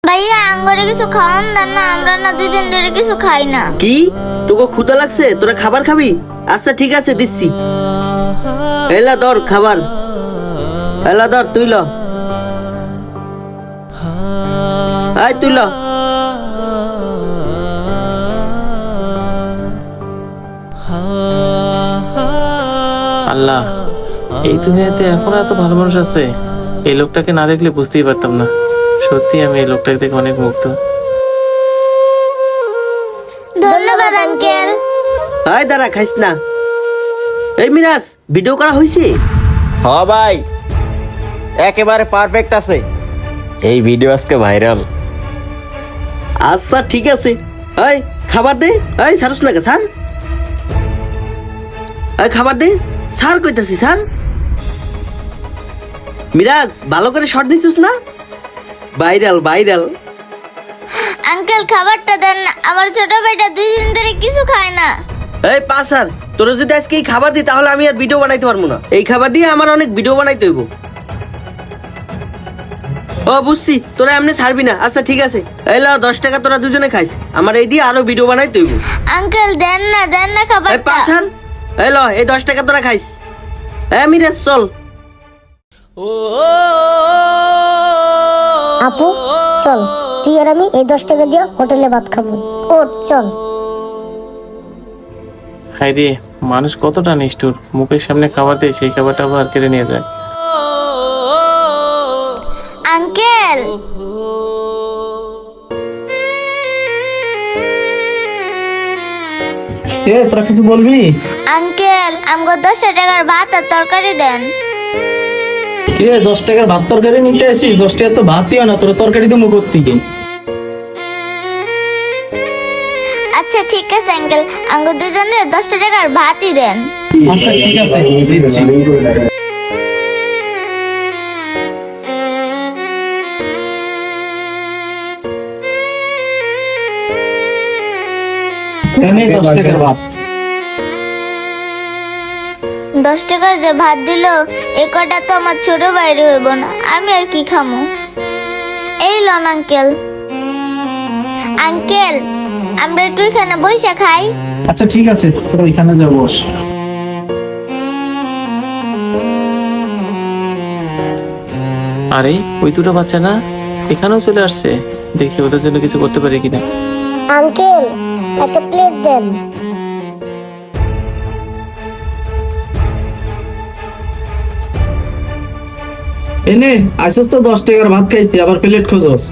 ভাইয়া আঙ্গরে কিছু খাওয়ান দেন না, আমরা না 2 দিন ধরে কিছু খাই না। কি তোকে ক্ষুধা লাগছে? তোরা খাবার খাবি? আচ্ছা ঠিক আছে দিচ্ছি। এলা ধর খাবার, এলা ধর তুই ল, আয় তুই ল। আল্লাহ, এই দুনিয়াতে এখন এত ভালো মানুষ আছে। এই লোকটাকে না দেখলে বুঝতেই পারতাম না। সত্যি আমি এই লোকটাকে দেখে অনেক মুগ্ধ। ধন্যবাদ আঙ্কেল। আয় দাঁড়া, খাইস না। এই মিরাজ, ভিডিও করা হয়েছে? হ ভাই, একেবারে পারফেক্ট আছে। এই ভিডিও আজকে ভাইরাল। আচ্ছা ঠিক আছে। এই খাবার দে। এই সারুস না কে স্যার? এই খাবার দে স্যার, কইতাছি স্যার। মিরাজ ভালো করে শট নিছিস না? Viral viral. আঙ্কেল খাবারটা দেন না, আমার ছোট ভাইটা 2 দিন ধরে কিছু খায় না। এই পা স্যার, তোরা যদি আজকে এই খাবার দিই তাহলে আমি আর ভিডিও বানাইতে পারবো না। এই খাবার দিয়ে আমার অনেক ভিডিও বানাইতে হইব। ও বুঝছি, তোরা এমনি ছাড়বি না। আচ্ছা ঠিক আছে, এই ল 10 টাকা, তোরা দুজনে খাইস। আমার এই দিয়ে আরো ভিডিও বানাইতে হইব। আঙ্কেল দেন না এই পা খাবারটা। স্যার, এই ল এই 10 টাকা তোরা খাইস। মিরাজ চল। আপু চল, তুই আর আমি এই 10 টাকা দিয়ে হোটেলে ভাত খাবো। ওঠ চল। হাই রে, মানুষ কতটা নিষ্ঠুর। মুখের সামনে খাবার দেয়, সেই খাবারটা আবার কেড়ে নিয়ে যায়। আঙ্কেল তোরা কিছু বলবি? আঙ্কেল আমগো 10 টাকার ভাত আর তরকারি দেন। কিরে 10 টাকার ভাত তরকারি নিতে আসি? 10 টাকা তো ভাতই হয় না, তোরা তরকারি তো মুখ থেকে। আচ্ছা ঠিক আছে আঙ্কেল, আমগো দুজনের 10 টাকার ভাতই দেন। আচ্ছা ঠিক আছে দিচ্ছি। এনে 10 টাকার ভাত। 10 টাকার যে ভাত দিল, এ কটা তো আমার ছোট বাইরে হইব না, আমি আর কি খামু। এই লন আঙ্কেল। আঙ্কেল আমরা একটু এখানে বইসা খাই। আচ্ছা ঠিক আছে, তোরা ওইখানে যা বস। আরে ওই দুটো বাচ্চা না এখানেও চলে আসছে। দেখি ওদের জন্য কিছু করতে পারি কিনা। আঙ্কেল একটা প্লেট দেন। এনে আসস তো 10 টাকার ভাত খাইতে, আবার প্লেট খোঁজস।